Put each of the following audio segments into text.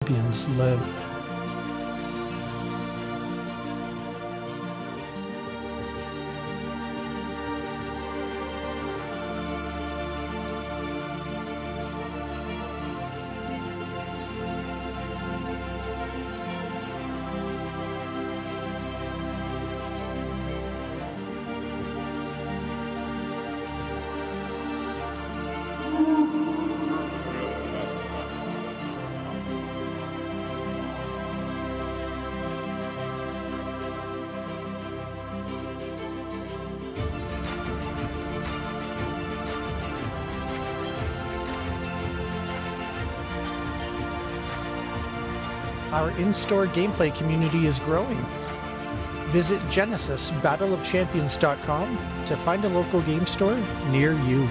champions live. Our in-store gameplay community is growing. Visit GenesisBattleOfChampions.com to find a local game store near you.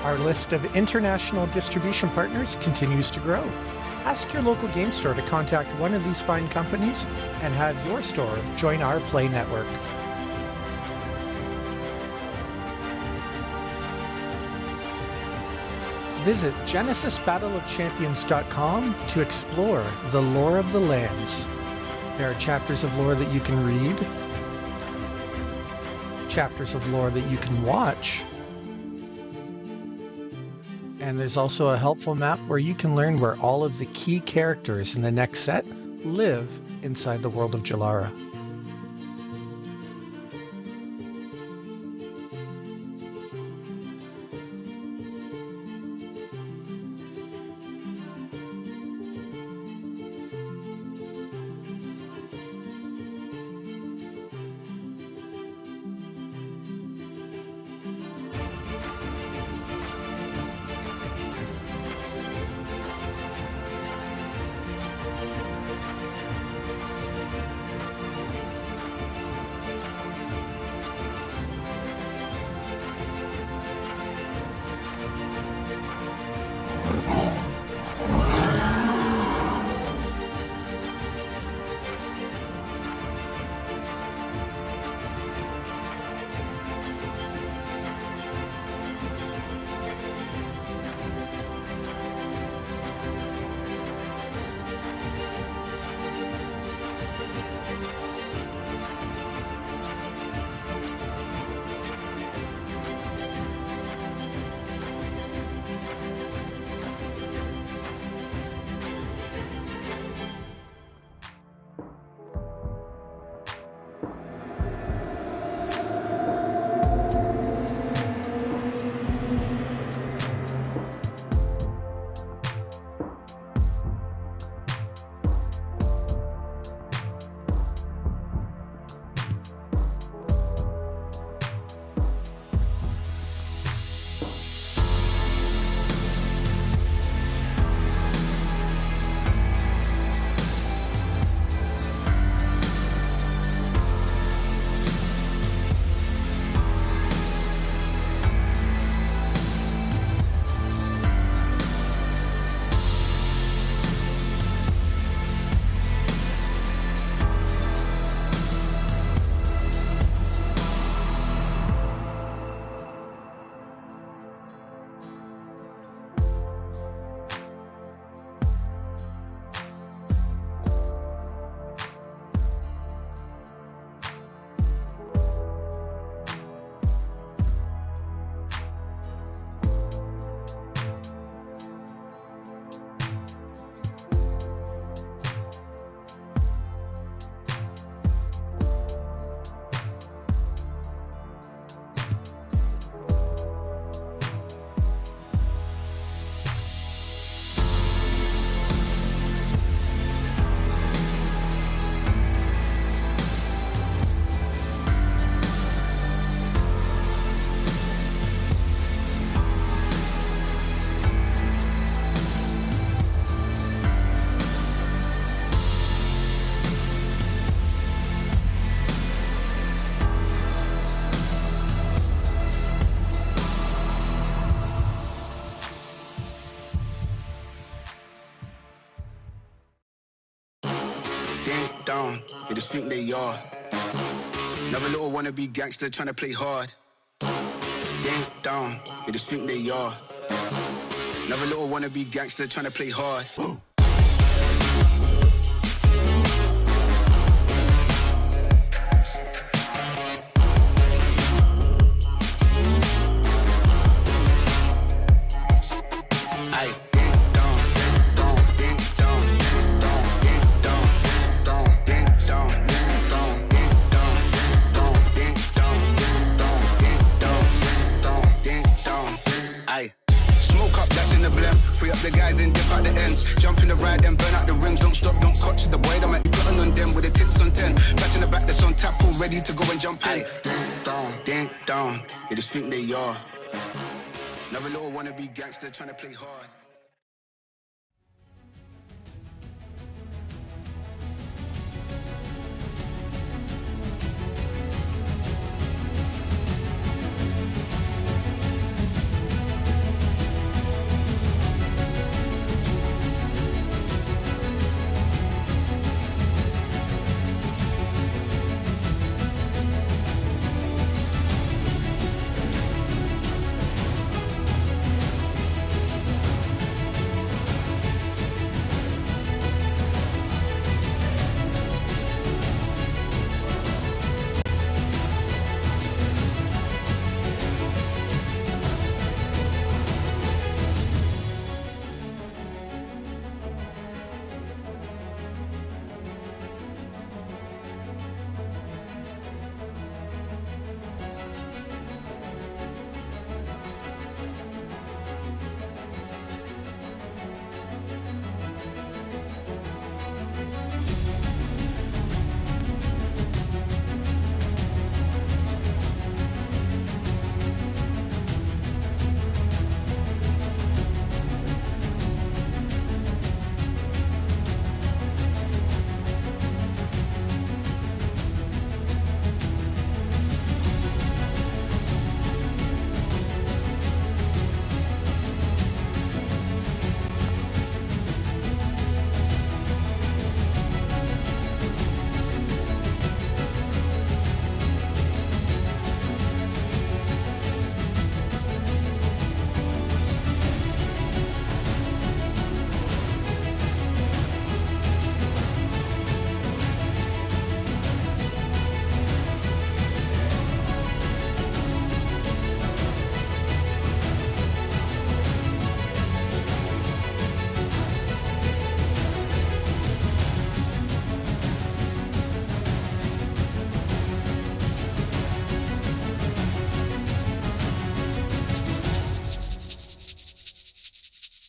Our list of international distribution partners continues to grow. Ask your local game store to contact one of these fine companies and have your store join our Play network. Visit GenesisBattleOfChampions.com to explore the lore of the lands. There are chapters of lore that you can read, chapters of lore that you can watch, and there's also a helpful map where you can learn where all of the key characters in the next set live inside the world of Jalara. Down, they just think they are. Another little wannabe gangster trying to play hard. ding dong, they just think they are. Another little wannabe gangster trying to play hard. The guys then dip out the ends. Jump in the ride then burn out the rims. Don't stop, don't coach the boy. That might be plotting on them with the tits on 10. Batch in the back that's on tap, all ready to go and jump in. Ding dong, they just think they are. Another little wannabe gangster trying to play hard.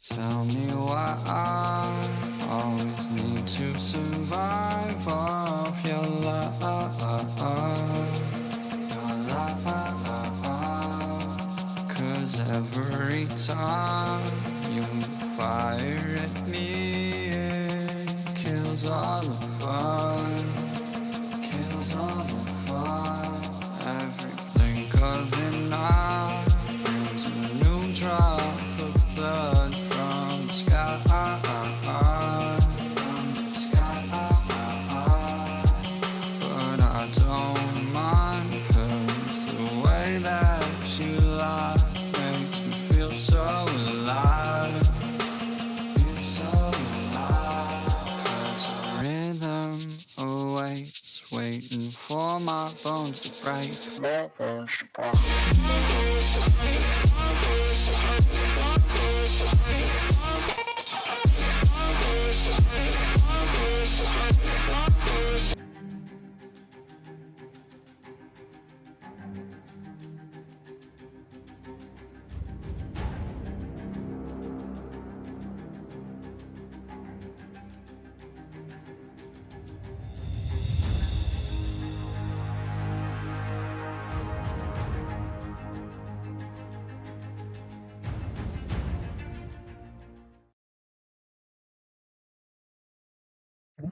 Tell me why I always need to survive off your love, cause every time you fire at me, it kills all the fun, kills all the fun. Every blink of an eye brings a new drop of blood from the sky, but I don't mind, cause the way that you lie makes me feel so alive, feel so alive, cause the rhythm awaits, waiting for my bones to break.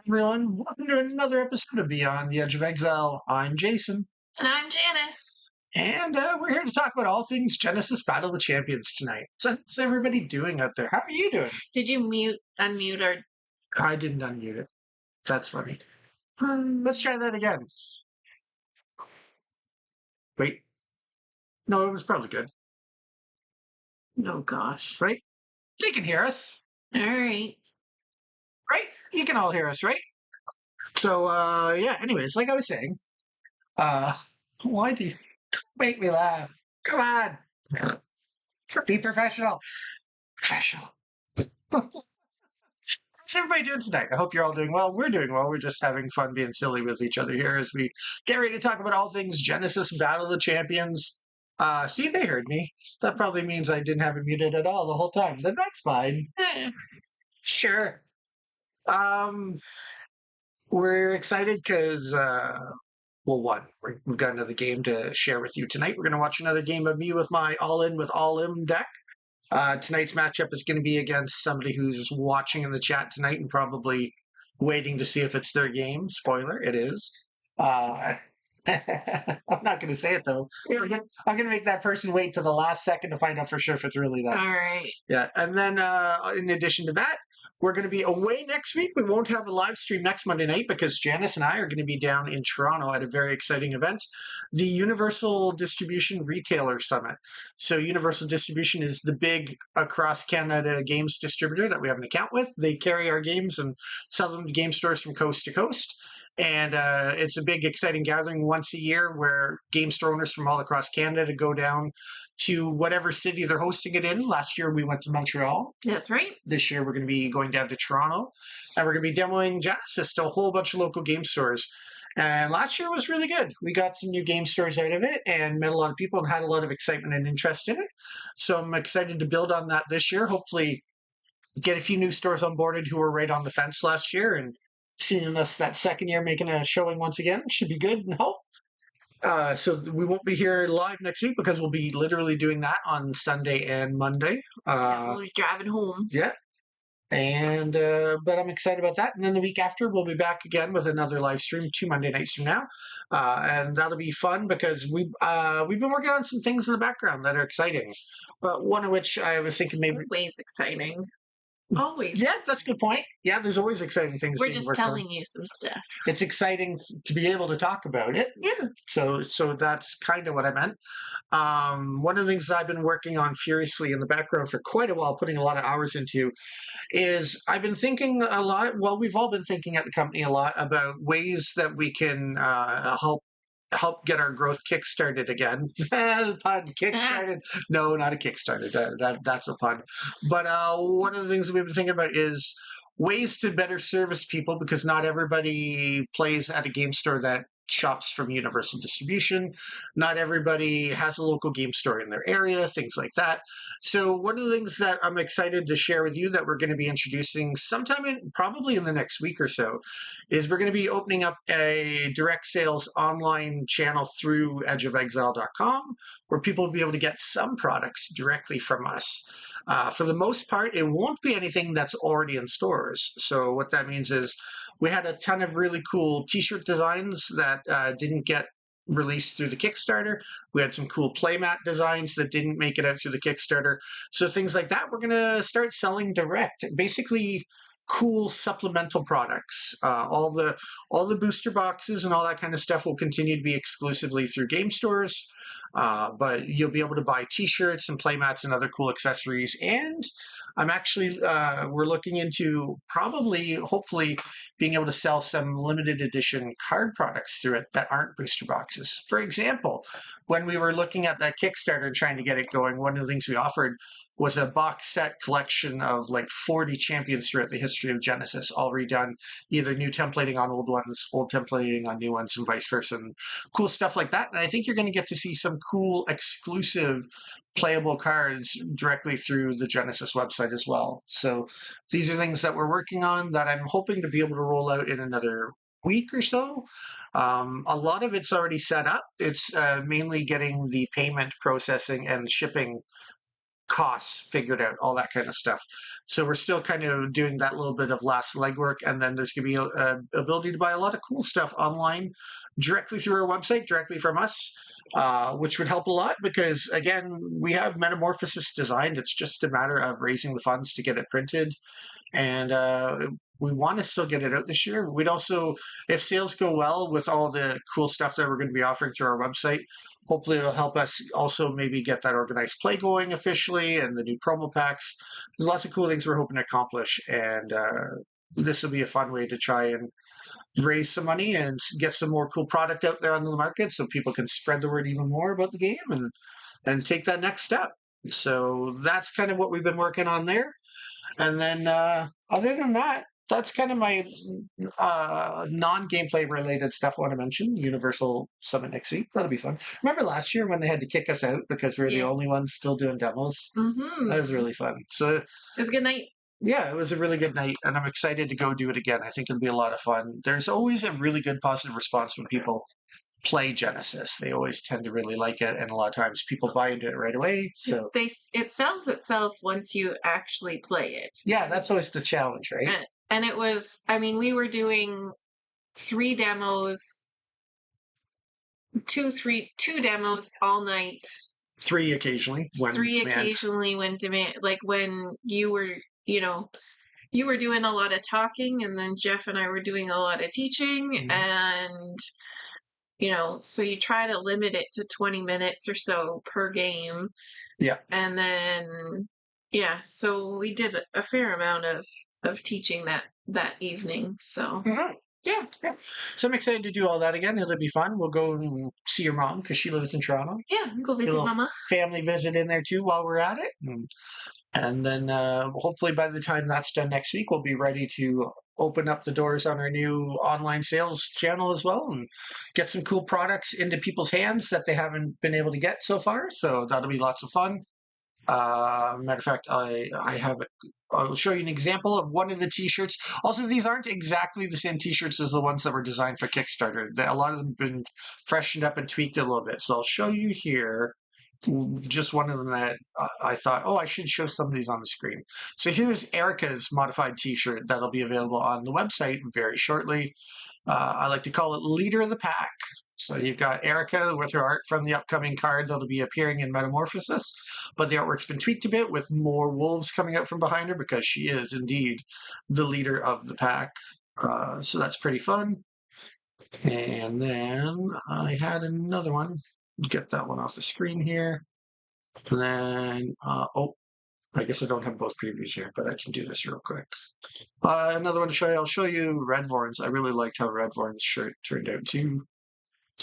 Everyone, welcome to another episode of Beyond the Edge of Exile. I'm Jason, And I'm Janice. and we're here to talk about all things Genesis Battle of the Champions tonight. So, how's everybody doing out there? How are you doing? Did you unmute or? I didn't unmute it. That's funny. Let's try that again. Wait. No, it was probably good, Oh gosh. right? You can hear us, All right. right? You can all hear us, right? So, yeah, anyways, like I was saying, uh, why do you make me laugh? Come on. Be professional. Professional. How's everybody doing tonight? I hope you're all doing well. We're doing well. We're just having fun being silly with each other here as we get ready to talk about all things Genesis Battle of the Champions. See, they heard me. That probably means I didn't have it muted at all the whole time. Then that's fine. Eh, Sure. Um, we're excited because, well, one, we've got another game to share with you tonight. We're going to watch another game of me with my all-in with all-in deck. Tonight's matchup is going to be against somebody who's watching in the chat tonight and probably waiting to see if it's their game. Spoiler, it is. I'm not going to say it though. I'm going to make that person wait till the last second to find out for sure if it's really them. all right. Yeah, and then in addition to that, we're going to be away next week. We won't have a live stream next Monday night because Janice and I are going to be down in Toronto at a very exciting event, the Universal Distribution Retailer Summit. So Universal Distribution is the big across Canada games distributor that we have an account with. They carry our games and sell them to game stores from coast to coast. And it's a big, exciting gathering once a year where game store owners from all across Canada go down to whatever city they're hosting it in. Last year we went to Montreal. That's right. This year we're going to be going down to Toronto, and we're going to be demoing Genesis to a whole bunch of local game stores. And last year was really good. We got some new game stores out of it and met a lot of people and had a lot of excitement and interest in it. So I'm excited to build on that this year. Hopefully get a few new stores onboarded who were right on the fence last year and seeing us that second year making a showing once again should be good and hope. So we won't be here live next week because we'll be literally doing that on Sunday and Monday. We'll be driving home. Yeah. And but I'm excited about that. And then the week after, we'll be back again with another live stream 2 Monday nights from now, and that'll be fun because we've been working on some things in the background that are exciting. One of which I was thinking maybe. Always exciting. Always. Yeah, that's a good point. Yeah, there's always exciting things. We're being just worked on. telling you some stuff. It's exciting to be able to talk about it. Yeah. So that's kind of what I meant. One of the things I've been working on furiously in the background for quite a while, putting a lot of hours into, is I've been thinking a lot. Well, we've all been thinking at the company a lot about ways that we can help get our growth kickstarted again. The pun, kickstarted. No, not a Kickstarter. That's a pun. But one of the things that we've been thinking about is ways to better service people because not everybody plays at a game store that shops from Universal Distribution. Not everybody has a local game store in their area, things like that. So one of the things that I'm excited to share with you that we're going to be introducing sometime probably in the next week or so is we're going to be opening up a direct sales online channel through edgeofexile.com where people will be able to get some products directly from us. For the most part, it won't be anything that's already in stores. So what that means is we had a ton of really cool t-shirt designs that didn't get released through the Kickstarter. We had some cool playmat designs that didn't make it out through the Kickstarter. So things like that, we're going to start selling direct. Basically, cool supplemental products. All the booster boxes and all that kind of stuff will continue to be exclusively through game stores. But you'll be able to buy t-shirts and playmats and other cool accessories. And I'm actually, we're looking into probably, hopefully, being able to sell some limited edition card products through it that aren't booster boxes. For example, when we were looking at that Kickstarter and trying to get it going, one of the things we offered was a box set collection of like 40 champions throughout the history of Genesis, all redone, either new templating on old ones, old templating on new ones, and vice versa, and cool stuff like that. And I think you're going to get to see some cool exclusive playable cards directly through the Genesis website as well. So these are things that we're working on that I'm hoping to be able to roll out in another week or so. A lot of it's already set up. It's mainly getting the payment processing and shipping costs figured out, all that kind of stuff. So we're still kind of doing that little bit of last legwork, and then there's going to be a ability to buy a lot of cool stuff online directly through our website, directly from us, which would help a lot because, again, we have Metamorphosis designed. It's just a matter of raising the funds to get it printed. And we want to still get it out this year. We'd also, if sales go well with all the cool stuff that we're going to be offering through our website, hopefully it'll help us also maybe get that organized play going officially and the new promo packs. There's lots of cool things we're hoping to accomplish, and this will be a fun way to try and raise some money and get some more cool product out there on the market so people can spread the word even more about the game and take that next step. So that's kind of what we've been working on there. And then other than that, that's kind of my non-gameplay related stuff I want to mention. Universal Summit next week. That'll be fun. Remember last year when they had to kick us out because we were the only Yes. ones still doing demos? Mm-hmm. That was really fun. So It was a good night. yeah, it was a really good night, and I'm excited to go do it again. I think it'll be a lot of fun. There's always a really good positive response when people play Genesis. They always tend to really like it, and a lot of times people buy into it right away. So It sells itself once you actually play it. yeah, that's always the challenge, right? And it was, I mean, we were doing 3 demos, two demos all night. 3 occasionally. When 3 demand. occasionally when demand, like when you were, you were doing a lot of talking, and then Jeff and I were doing a lot of teaching, Mhm. and so you try to limit it to 20 minutes or so per game. Yeah. And then so we did a fair amount of teaching that evening. So Mhm. yeah. So I'm excited to do all that again. It'll be fun. We'll go and see your mom because she lives in Toronto. Yeah, go Do a visit little Mama. family visit in there too while we're at it. And then hopefully by the time that's done next week, we'll be ready to open up the doors on our new online sales channel as well and get some cool products into people's hands that they haven't been able to get so far. So that'll be lots of fun. Matter of fact, I'll show you an example of one of the t-shirts. Also, these aren't exactly the same t-shirts as the ones that were designed for Kickstarter. A lot of them have been freshened up and tweaked a little bit. So I'll show you here just one of them that I thought, I should show some of these on the screen. So here's Erica's modified t-shirt that'll be available on the website very shortly. I like to call it Leader of the Pack. So you've got Erica with her art from the upcoming card that'll be appearing in Metamorphosis, but the artwork's been tweaked a bit with more wolves coming out from behind her because she is indeed the leader of the pack. So that's pretty fun. And then I had another one. Get that one off the screen here. And then, I guess I don't have both previews here, but I can do this real quick. Another one to show you. I'll show you Redvorn's. I really liked how Redvorn's shirt turned out too.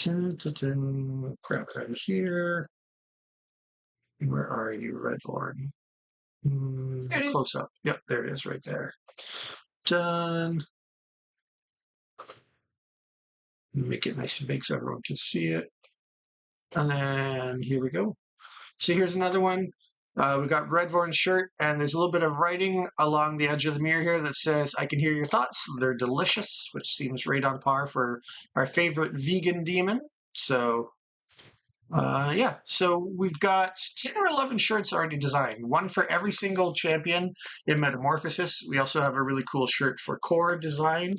Grab it out of here. Where are you, Redvorn? Close up. Yep, there it is right there. Done. Make it nice and big so everyone can see it. And then here we go. So here's another one. We got Redvorn's shirt, and there's a little bit of writing along the edge of the mirror here that says, "I can hear your thoughts. They're delicious," which seems right on par for our favorite vegan demon. So, so we've got 10 or 11 shirts already designed, one for every single champion in Metamorphosis. We also have a really cool shirt for Core designed.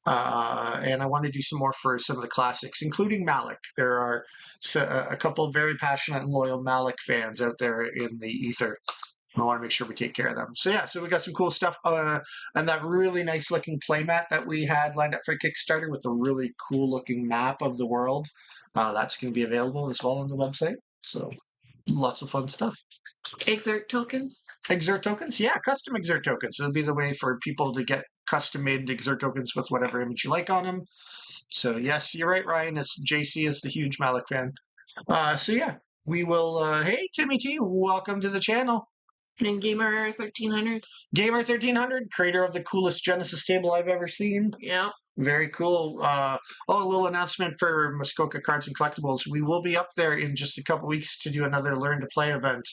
And I want to do some more for some of the classics, including Malik. There are a couple of very passionate and loyal Malik fans out there in the ether. I want to make sure we take care of them. So so we got some cool stuff. And that really nice looking playmat that we had lined up for Kickstarter with a really cool looking map of the world. That's going to be available as well on the website. So lots of fun stuff. Exert tokens? Exert tokens? Yeah, custom Exert tokens. It'll be the way for people to get custom-made Exert tokens with whatever image you like on them. So yes, you're right, Ryan. It's JC is the huge Malik fan. We will. Hey, Timmy T, welcome to the channel. And Gamer 1300. Gamer 1300, creator of the coolest Genesis table I've ever seen. Yeah. Very cool. A little announcement for Muskoka Cards and Collectibles. We will be up there in just a couple weeks to do another Learn to Play event.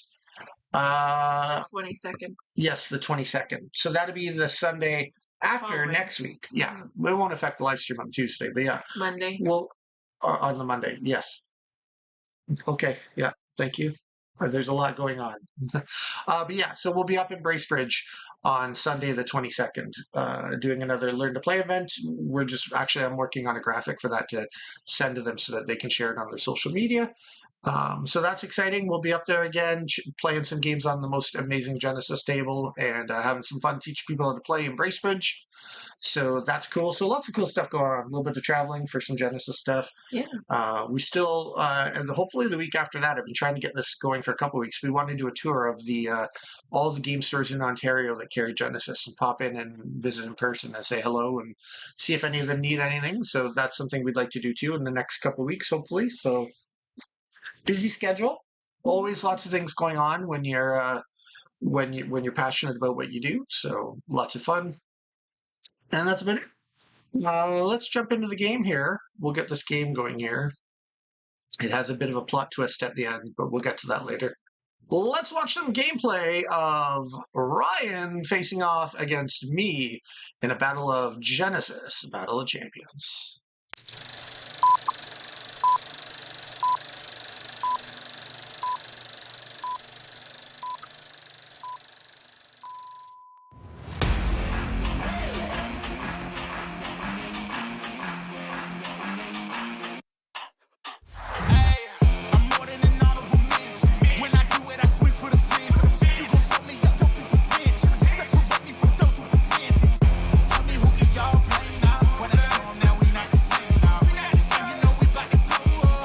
22nd. Yes, the 22nd. So that'll be the Sunday after next week. Yeah, it won't affect the live stream on Tuesday, but yeah. Monday. Well, on the Monday, yes. Okay, yeah, thank you. There's a lot going on. So we'll be up in Bracebridge on Sunday the 22nd, doing another Learn to Play event. I'm working on a graphic for that to send to them so that they can share it on their social media. So that's exciting. We'll be up there again, playing some games on the most amazing Genesis table and having some fun, teach people how to play in Bracebridge. So that's cool. So lots of cool stuff going on. A little bit of traveling for some Genesis stuff. Yeah. We still, and hopefully the week after that, I've been trying to get this going for a couple of weeks. We want to do a tour of the all the game stores in Ontario that carry Genesis and pop in and visit in person and say hello and see if any of them need anything. So that's something we'd like to do too in the next couple of weeks, hopefully. So busy schedule. Always lots of things going on when you're passionate about what you do. So lots of fun. And that's about it. Let's jump into the game here. We'll get this game going here. It has a bit of a plot twist at the end, but we'll get to that later. Let's watch some gameplay of Ryan facing off against me in a battle of Genesis, Battle of Champions. I'm more than an honorable mention. When I do it, I swing for the fences. You gon' shut me up, don't be pretentious. Separate me from those who pretended. Tell me who can y'all blame now? When I show 'em that we not the same now. And you know we bout to go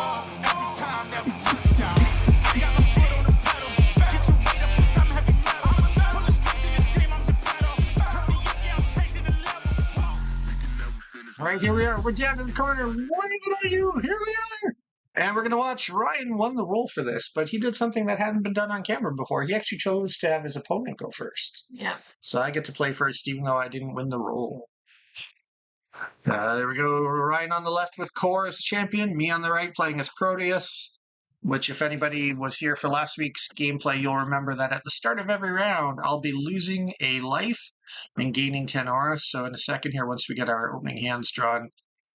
up every time that we touch down. I got my foot on the pedal. Get your weight up 'cause I'm heavy metal. Pull the strings in this game, I'm Geppetto. Turn me up, yeah, I'm changing the level. All right, here we are. We're down in the corner. What are you? Here we are. And we're going to watch Ryan won the role for this, but he did something that hadn't been done on camera before. He actually chose to have his opponent go first. Yeah. So I get to play first, even though I didn't win the role. There we go. Ryan on the left with Core as champion, me on the right playing as Proteus, which if anybody was here for last week's gameplay, you'll remember that at the start of every round, I'll be losing a life and gaining 10 aura. So in a second here, once we get our opening hands drawn,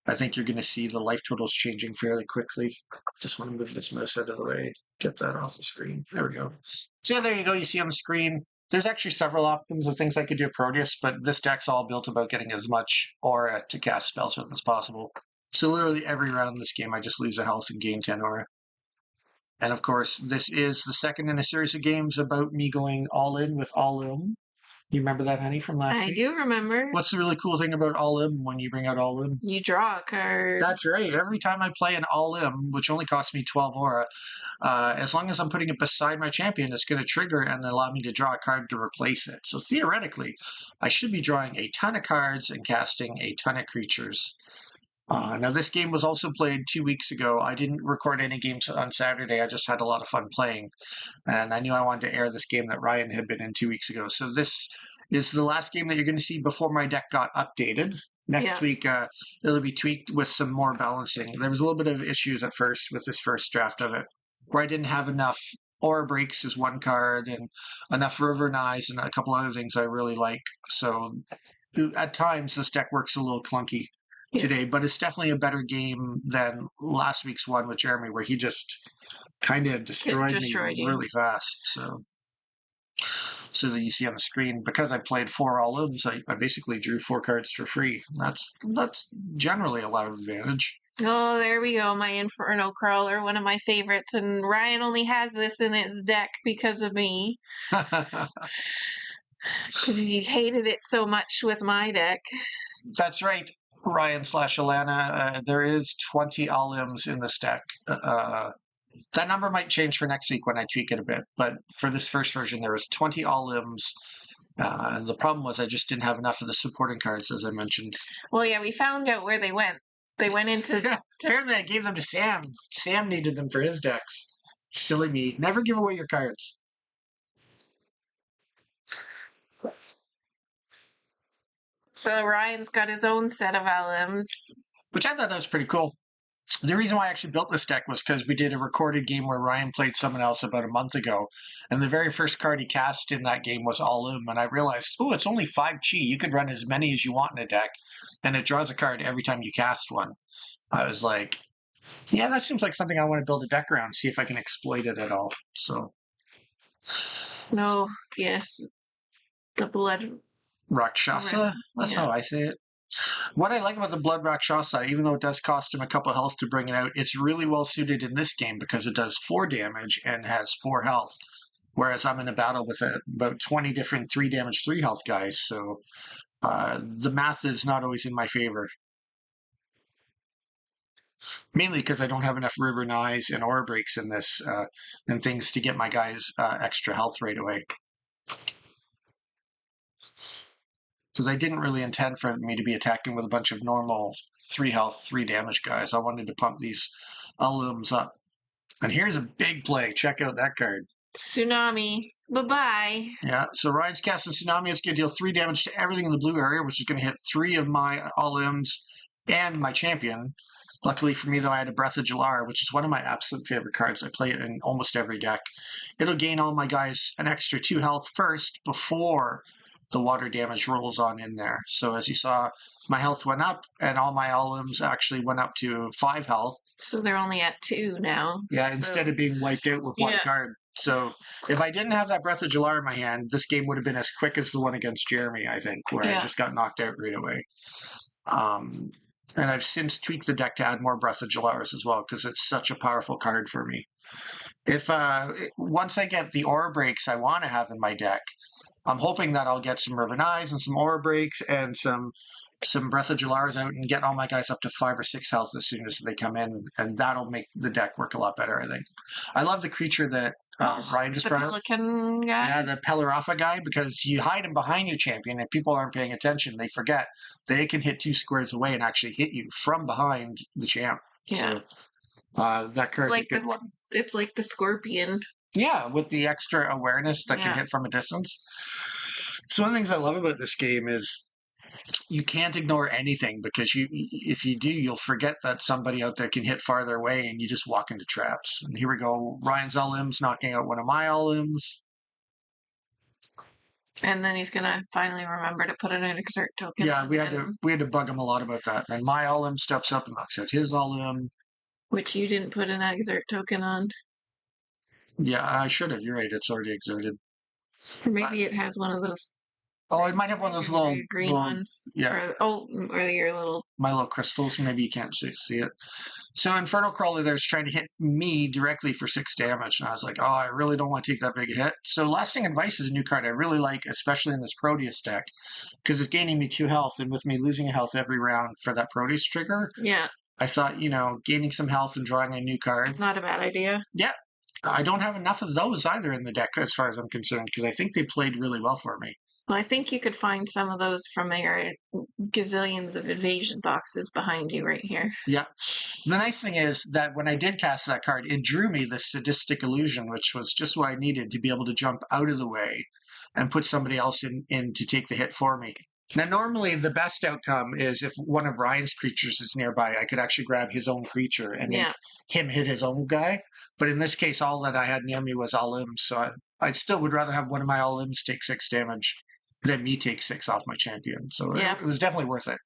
I think you're going to see the life totals changing fairly quickly. Just want to move this mouse out of the way, get that off the screen. There we go. So there you go. You see on the screen, there's actually several options of things I could do with Proteus, but this deck's all built about getting as much aura to cast spells with as possible. So literally every round in this game, I just lose a health and gain 10 aura. And of course, this is the second in a series of games about me going all in with All-In. You remember that, honey, from last I week? do remember. What's the really cool thing about All-In when you bring out All-In? You draw a card. That's right. Every time I play an All-In, which only costs me 12 aura, as long as I'm putting it beside my champion, it's going to trigger and allow me to draw a card to replace it. So theoretically, I should be drawing a ton of cards and casting a ton of creatures. Now, this game was also played 2 weeks ago. I didn't record any games on Saturday. I just had a lot of fun playing. And I knew I wanted to air this game that Ryan had been in 2 weeks ago. So this is the last game that you're going to see before my deck got updated. Next week, it'll be tweaked with some more balancing. There was a little bit of issues at first with this first draft of it, where I didn't have enough Aura Breaks as one card and enough River Knives and a couple other things I really like. So at times, this deck works a little clunky today, but it's definitely a better game than last week's one with Jeremy, where he just kind of destroyed me really fast. So that you see on the screen, because I played 4 All-Ins, I basically drew 4 cards for free. That's generally a lot of advantage. Oh, there we go, my Inferno Crawler, one of my favorites, and Ryan only has this in his deck because of me. Because he hated it so much with my deck. That's right, Ryan/Alana. There is 20 All-Ins in this deck. That number might change for next week when I tweak it a bit, but for this first version, there was 20 All-Ims. And the problem was I just didn't have enough of the supporting cards, as I mentioned. Well, yeah, we found out where they went. They went into... Apparently I gave them to Sam. Sam needed them for his decks. Silly me. Never give away your cards. So Ryan's got his own set of LMs. Which I thought that was pretty cool. The reason why I actually built this deck was because we did a recorded game where Ryan played someone else about a month ago, and the very first card he cast in that game was All-In, and I realized, oh, it's only 5 chi. You could run as many as you want in a deck, and it draws a card every time you cast one. I was like, yeah, that seems like something I want to build a deck around, see if I can exploit it at all. So, no, yes, the blood Rakshasa? That's how I say it. What I like about the Blood Rakshasa, even though it does cost him a couple health to bring it out, it's really well suited in this game because it does 4 damage and has 4 health. Whereas I'm in a battle with about 20 different 3 damage, 3 health guys. So the math is not always in my favor. Mainly because I don't have enough River Knives and Aura Breaks in this and things to get my guys extra health right away. Because I didn't really intend for me to be attacking with a bunch of normal 3 health, 3 damage guys. I wanted to pump these alums up. And here's a big play. Check out that card. Tsunami. Bye-bye. Yeah, so Ryan's casting Tsunami. It's going to deal 3 damage to everything in the blue area, which is going to hit 3 of my alums and my champion. Luckily for me, though, I had a Breath of Jalar, which is one of my absolute favorite cards. I play it in almost every deck. It'll gain all my guys an extra 2 health first before the water damage rolls on in there. So as you saw, my health went up, and all my alums actually went up to 5 health. So they're only at 2 now. Yeah, so... instead of being wiped out with one card. So if I didn't have that Breath of Jalar in my hand, this game would have been as quick as the one against Jeremy, I think, where I just got knocked out right away. And I've since tweaked the deck to add more Breath of Jalars as well, because it's such a powerful card for me. If once I get the Aura Breaks I want to have in my deck, I'm hoping that I'll get some Riven Eyes and some Aura Breaks and some Breath of Jalars out and get all my guys up to 5 or 6 health as soon as they come in, and that'll make the deck work a lot better, I think. I love the creature that Ryan just brought up. The Pelican guy? Yeah, the Pelarafa guy, because you hide him behind your champion and people aren't paying attention. They forget they can hit 2 squares away and actually hit you from behind the champ. Yeah. So that card's like a good one. It's like the Scorpion. Yeah, with the extra awareness that can hit from a distance. So one of the things I love about this game is you can't ignore anything, because if you do, you'll forget that somebody out there can hit farther away and you just walk into traps. And here we go. Ryan's All-Ims knocking out one of my All-Ims. And then he's going to finally remember to put an exert token. Yeah, we had to bug him a lot about that. And my All-Im steps up and knocks out his All-Im. Which you didn't put an exert token on. Yeah, I should have. You're right. It's already exerted. Or maybe it has one of those. Oh, it might have one of those little green ones. Yeah. Or your little. My little crystals. Maybe you can't see it. So Infernal Crawler there's trying to hit me directly for 6 damage. And I was like, oh, I really don't want to take that big a hit. So Lasting Advice is a new card I really like, especially in this Proteus deck, because it's gaining me 2 health. And with me losing a health every round for that Proteus trigger, I thought, gaining some health and drawing a new card. It's not a bad idea. Yeah. I don't have enough of those either in the deck as far as I'm concerned, because I think they played really well for me. Well, I think you could find some of those from your gazillions of invasion boxes behind you right here. Yeah. The nice thing is that when I did cast that card, it drew me the Sadistic Illusion, which was just what I needed to be able to jump out of the way and put somebody else in to take the hit for me. Now, normally the best outcome is if one of Ryan's creatures is nearby, I could actually grab his own creature and make him hit his own guy. But in this case, all that I had near me was All-Ims, so I still would rather have one of my All-Ims take 6 damage than me take 6 off my champion. So it was definitely worth it.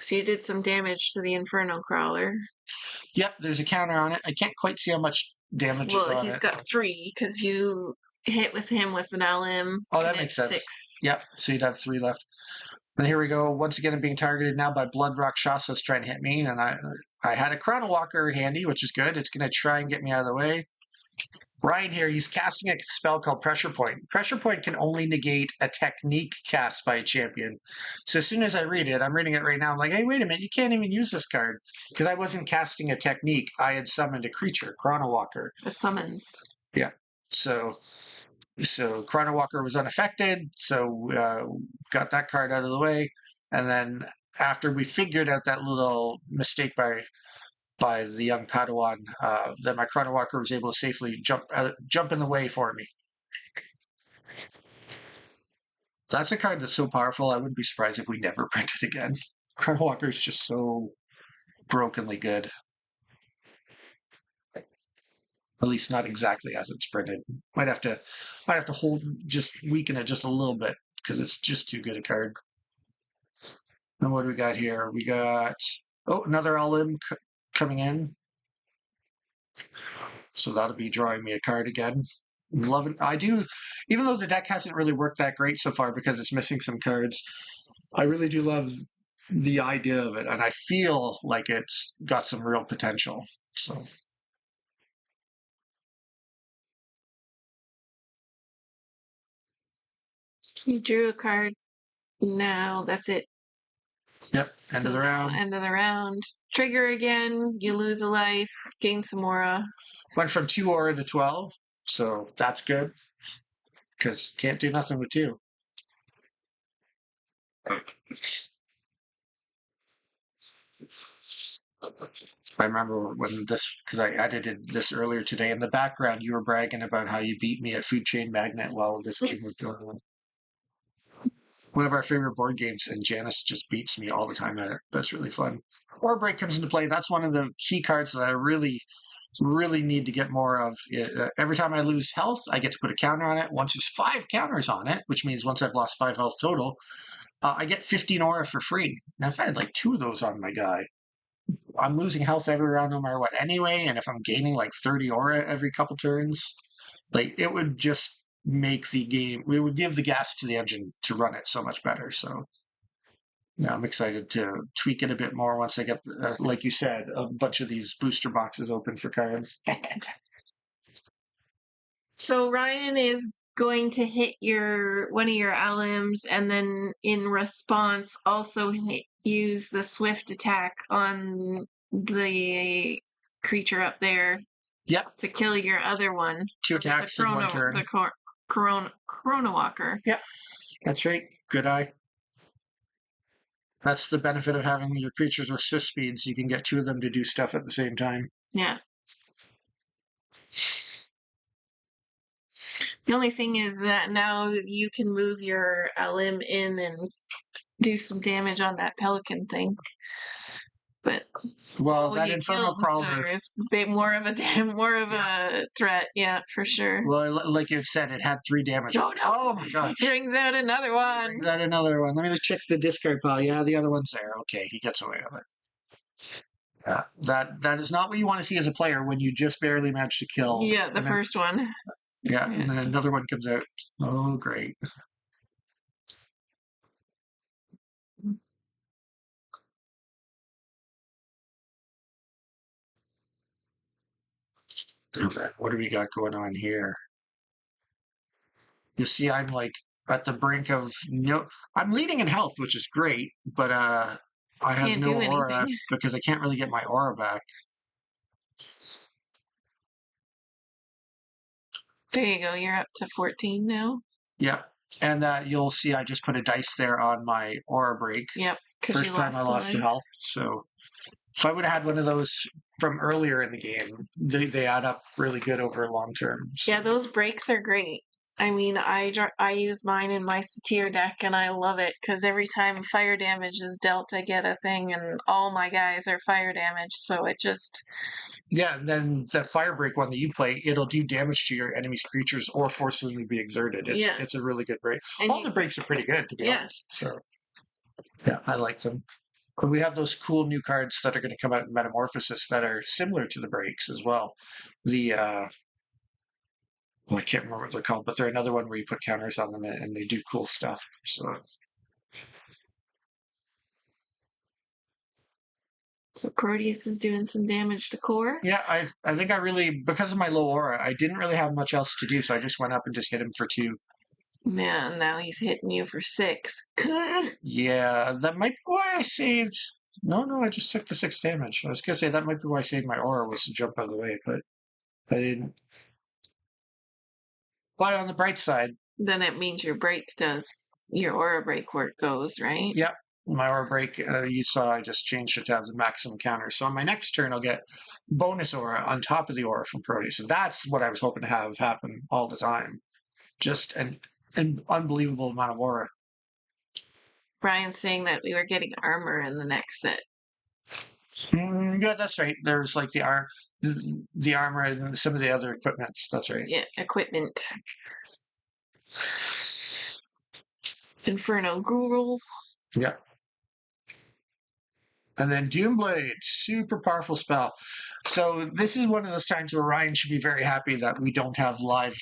So you did some damage to the Infernal Crawler. Yep, there's a counter on it. I can't quite see how much damage is on it. Well, he's got 3 because you hit with him with an LM. Oh, that makes sense. 6. Yep, so you'd have 3 left. And here we go. Once again, I'm being targeted now by Blood Rakshasas trying to hit me. And I had a Chrono Walker handy, which is good. It's going to try and get me out of the way. Ryan here, he's casting a spell called Pressure Point. Pressure Point can only negate a technique cast by a champion. So as soon as I read it, I'm reading it right now. I'm like, hey, wait a minute. You can't even use this card. Because I wasn't casting a technique. I had summoned a creature, Chrono Walker. A summons. Yeah. So Chrono Walker was unaffected, so got that card out of the way. And then after we figured out that little mistake by the young Padawan, then my Chrono Walker was able to safely jump in the way for me. That's a card that's so powerful, I wouldn't be surprised if we never print it again. Chrono Walker is just so brokenly good. At least not exactly as it's printed. Might have to weaken it just a little bit, because it's just too good a card. And what do we got here? We got another All-In coming in. So that'll be drawing me a card again. Love it. I do, even though the deck hasn't really worked that great so far because it's missing some cards. I really do love the idea of it, and I feel like it's got some real potential. So You drew a card. Now that's it. yep, end of the round. End of the round. Trigger again. You lose a life. Gain some aura. Went from 2 aura to 12, so that's good because can't do nothing with 2. I remember when this, because I edited this earlier today. In the background, you were bragging about how you beat me at Food Chain Magnet while this game was going on. One of our favorite board games, and Janice just beats me all the time at it. That's really fun. Or Break comes into play. That's one of the key cards that I really, really need to get more of. Every time I lose health, I get to put a counter on it. Once there's 5 counters on it, which means once I've lost 5 health total, I get 15 aura for free. Now, if I had like 2 of those on my guy, I'm losing health every round no matter what anyway, and if I'm gaining like 30 aura every couple turns, like it would just make the game, we would give the gas to the engine to run it so much better. So yeah, I'm excited to tweak it a bit more once I get, like you said, a bunch of these booster boxes open for cards. So Ryan is going to hit one of your alums, and then in response also use the swift attack on the creature up there. Yep. To kill your other one. 2 attacks in 1 turn. The Corona Walker. Yep. That's right. Good eye. That's the benefit of having your creatures with swift speeds. You can get 2 of them to do stuff at the same time. Yeah. The only thing is that now you can move your LM in and do some damage on that pelican thing. But well, that Infernal Crawler is a bit more of a threat, yeah, for sure. Well, like you said, it had 3 damage. Oh no! Oh my gosh! Brings out another one. Brings out another one. Let me just check the discard pile. Yeah, the other one's there. Okay, he gets away with it. Yeah, that is not what you want to see as a player when you just barely manage to kill. Yeah, the first one. Yeah, and then another one comes out. Oh, great. Okay, what do we got going on here? You see, I'm like at the brink of I'm leading in health, which is great, but I have no aura because I can't really get my aura back. There you go. You're up to 14 now. Yep. And you'll see I just put a dice there on my aura break. Yep. First time I lost to health. So if I would have had one of those from earlier in the game, they add up really good over long term. So. Yeah, those breaks are great. I mean, I use mine in my Satyr deck, and I love it because every time fire damage is dealt, I get a thing, and all my guys are fire damage, so it just... Yeah, and then the fire break one that you play, it'll do damage to your enemy's creatures or force them to be exerted. It's a really good break. And all the breaks are pretty good, to be honest. So, yeah, I like them. But we have those cool new cards that are going to come out in Metamorphosis that are similar to the breaks as well. I can't remember what they're called, but they're another one where you put counters on them and they do cool stuff. So Proteus is doing some damage to core? Yeah, I think I really, because of my low aura, I didn't really have much else to do, so I just went up and just hit him for 2. Man, now he's hitting you for 6. Yeah, that might be why I saved... No, I just took the 6 damage. I was going to say that might be why I saved my aura was to jump out of the way, but I didn't. But on the bright side... Then it means your aura break work goes, right? Yep. My aura break, you saw I just changed it to have the maximum counter. So on my next turn, I'll get bonus aura on top of the aura from Proteus. And that's what I was hoping to have happen all the time. Just an unbelievable amount of aura. Brian's saying that we were getting armor in the next set. Yeah, that's right. There's like the armor and some of the other equipments. That's right. Yeah, equipment. Inferno Ghoul. Yeah. And then Doomblade, super powerful spell. So this is one of those times where Ryan should be very happy that we don't have live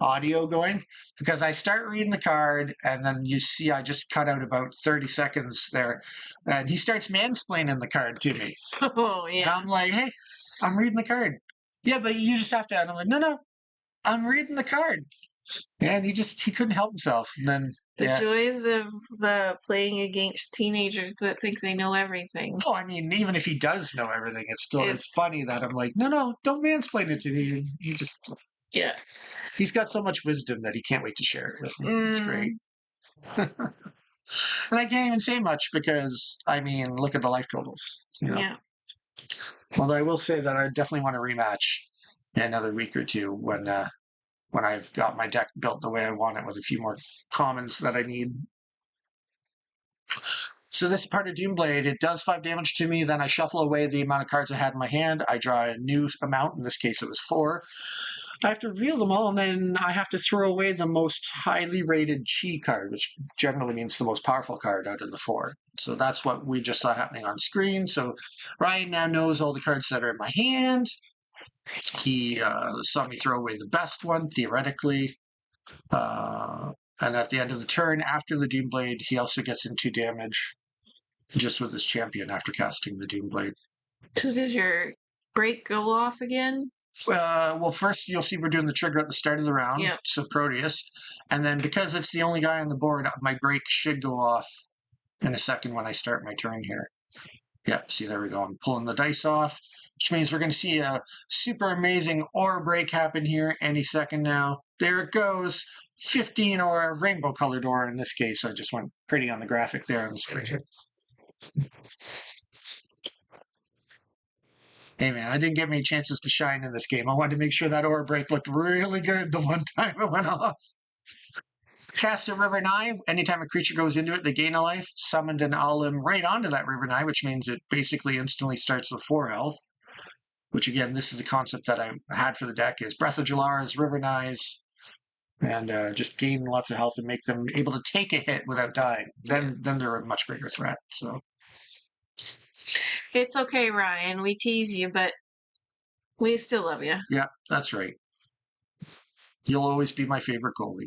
audio going because I start reading the card and then you see I just cut out about 30 seconds there and he starts mansplaining the card to me. Oh, And yeah. I'm like, hey, I'm reading the card. Yeah, but you just have to. And I'm like, no, I'm reading the card. And he couldn't help himself. And then, The yeah. joys of playing against teenagers that think they know everything. Oh, I mean, even if he does know everything, it's funny that I'm like, no, don't mansplain it to me. You just, Yeah. he's got so much wisdom that he can't wait to share it with me. It's great. And I can't even say much because, I mean, look at the life totals. Yeah. Although I will say that I definitely want to rematch in another week or two when I've got my deck built the way I want it with a few more commons that I need. So this part of Doomblade, it does 5 damage to me. Then I shuffle away the amount of cards I had in my hand. I draw a new amount. In this case, it was 4. I have to reveal them all, and then I have to throw away the most highly rated chi card, which generally means the most powerful card out of the 4. So that's what we just saw happening on screen. So Ryan now knows all the cards that are in my hand. He saw me throw away the best one, theoretically. And at the end of the turn, after the Doomblade, he also gets into damage just with his champion after casting the Doomblade. So does your break go off again? Well, first you'll see we're doing the trigger at the start of the round, Yep. so Proteus. And then because it's the only guy on the board, my break should go off in a second when I start my turn here. Yep, see, there we go. I'm pulling the dice off, which means we're going to see a super amazing aura break happen here any second now. There it goes. 15 aura, rainbow colored aura in this case. I just went pretty on the graphic there on the screen. Hey man, I didn't get many chances to shine in this game. I wanted to make sure that aura break looked really good the one time it went off. Cast a River Nigh. Anytime a creature goes into it, they gain a life. Summoned an Alim right onto that River Nigh, which means it basically instantly starts with 4 health. Which again, this is the concept that I had for the deck: is Breath of Jalaras, River Nighs, and just gain lots of health and make them able to take a hit without dying. Then they're a much bigger threat. So It's okay, Ryan. We tease you, but we still love you. yeah, that's right. You'll always be my favorite goalie.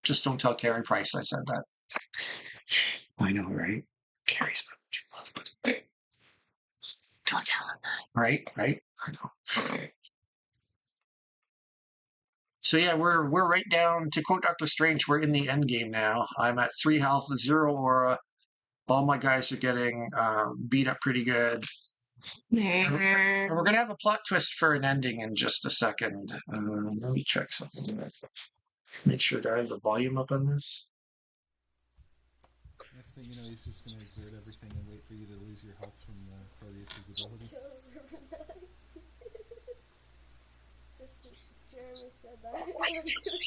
Just don't tell Carey Price I said that. I know, right? Carey's my true love, but Don't tell him that. right? I know. So yeah, we're right down to quote Doctor Strange. We're in the end game now. I'm at 3 health, 0 aura. All my guys are getting beat up pretty good. And we're gonna have a plot twist for an ending in just a second. Let me check something. Make sure that I have the volume up on this. Next thing you know, he's just going to exert everything and wait for you to lose your health from Proteus's ability. Just Jeremy said that.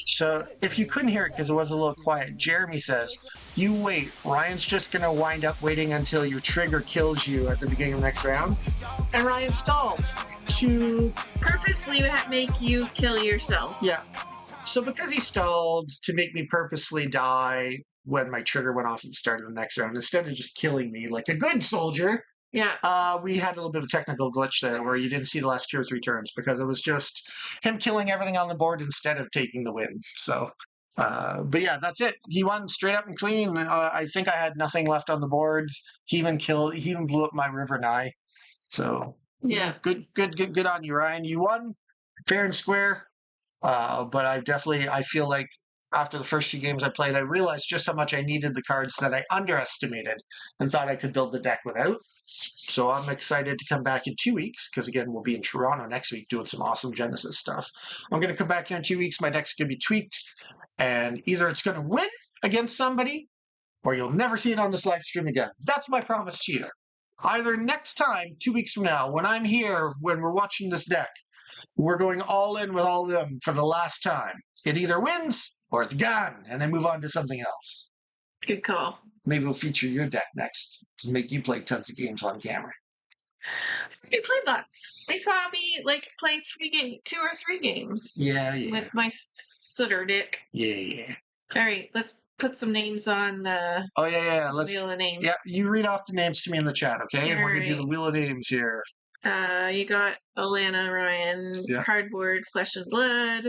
So if you couldn't hear it because it was a little quiet, Jeremy says, "You wait. Ryan's just gonna wind up waiting until your trigger kills you at the beginning of the next round." And Ryan stalled to Purposely make you kill yourself. yeah. So because he stalled to make me purposely die when my trigger went off at the start of the next round, instead of just killing me like a good soldier, we had a little bit of a technical glitch there where you didn't see the last 2 or 3 turns because it was just him killing everything on the board instead of taking the win. So, but yeah, that's it. He won straight up and clean. I think I had nothing left on the board. He even blew up my River Nigh. So Yeah. Good on you, Ryan. You won fair and square. But I feel like after the first few games I played, I realized just how much I needed the cards that I underestimated and thought I could build the deck without. So I'm excited to come back in 2 weeks because, again, we'll be in Toronto next week doing some awesome Genesis stuff. I'm going to come back here in 2 weeks. My deck's going to be tweaked, and either it's going to win against somebody or you'll never see it on this live stream again. That's my promise to you. Either next time, 2 weeks from now, when I'm here, when we're watching this deck, we're going all in with all of them for the last time. It either wins or it's gone, and then move on to something else. Good call. Maybe we'll feature your deck next to make you play tons of games on camera. We played lots. They saw me play 2 or 3 games. Yeah. With my Sutter dick. Yeah. All right, let's put some names on. Oh yeah. Let's. Wheel of Names. Yeah, you read off the names to me in the chat, okay? And we're gonna do the Wheel of Names here. You got Alana, Ryan, Cardboard, Flesh and Blood.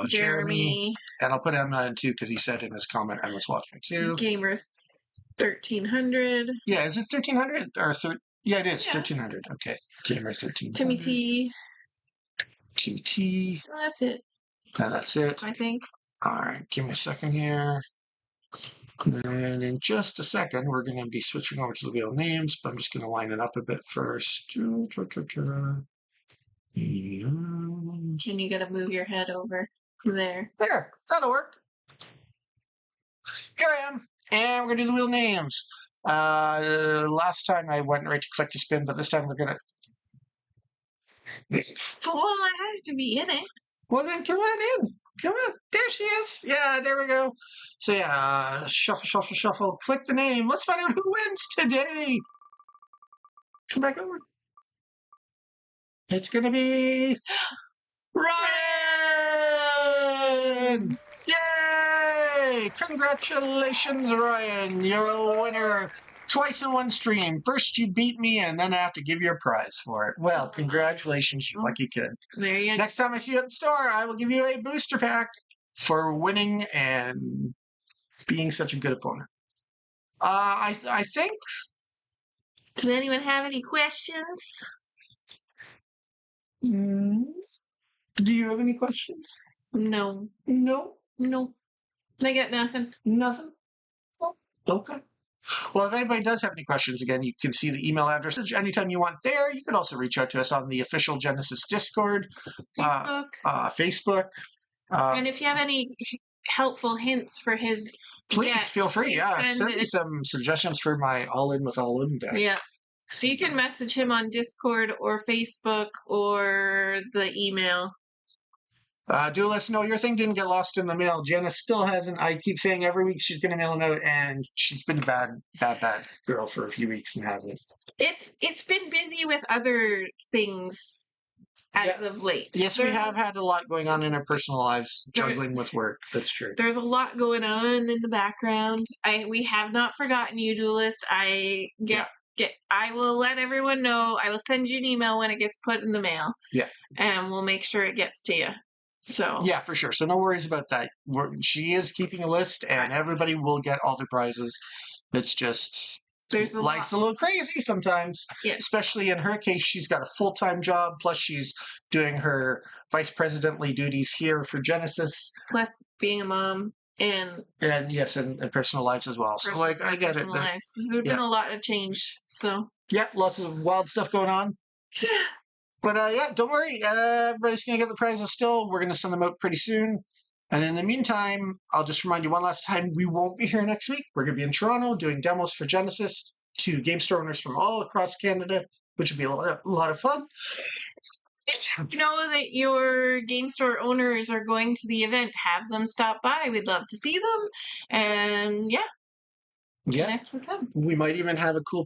Jeremy. And I'll put Emma in too because he said in his comment Emma's watching too. Gamer 1300. Yeah, is it 1300 or yeah, it is 1300. Okay, Gamer 1300. Timmy T. Timmy T. Well, that's it. And that's it. I think. All right, give me a second here. And in just a second, we're going to be switching over to the wheel names, but I'm just going to line it up a bit first. And you got to move your head over there. There, that'll work. Here I am, and we're going to do the wheel names. Last time I went right to click to spin, but this time we're going to... Well, I have to be in it. Well, then come on in. Come on. There she is. Yeah, there we go. So yeah, shuffle, shuffle, shuffle. Click the name. Let's find out who wins today. Come back over. It's going to be Ryan! Yay! Congratulations, Ryan. You're a winner. Twice in one stream. First you beat me, and then I have to give you a prize for it. Well, congratulations, you lucky kid. There you go. Next time I see you at the store, I will give you a booster pack for winning and being such a good opponent. I think... Does anyone have any questions? Do you have any questions? No. No? No. I got nothing. Nothing? Okay. Well, if anybody does have any questions, again, you can see the email address anytime you want there. You can also reach out to us on the official Genesis Discord, Facebook. Facebook. And if you have any helpful hints for his... Please feel free. Yeah, send me some suggestions for my all-in with all-in deck. Yeah. So you can message him on Discord or Facebook or the email. Do let us know your thing didn't get lost in the mail. Jenna still hasn't. I keep saying every week she's going to mail them out, and she's been a bad girl for a few weeks and hasn't. It's been busy with other things as of late. Yes, we have had a lot going on in our personal lives, juggling with work. That's true. There's a lot going on in the background. We have not forgotten you, Duelist. I will let everyone know. I will send you an email when it gets put in the mail. Yeah. And we'll make sure it gets to you. So yeah, for sure. So no worries about that. She is keeping a list, and everybody will get all their prizes. It's just life's a little crazy sometimes. Yes. Especially in her case, she's got a full-time job, plus she's doing her vice presidently duties here for Genesis. Plus being a mom and yes, and personal lives as well. So like, I get it. There's been a lot of change. So yeah, lots of wild stuff going on. But yeah, don't worry. Everybody's going to get the prizes still. We're going to send them out pretty soon. And in the meantime, I'll just remind you one last time, we won't be here next week. We're going to be in Toronto doing demos for Genesis to game store owners from all across Canada, which would be a lot of fun. You know that your game store owners are going to the event. Have them stop by. We'd love to see them. And connect with them. We might even have a cool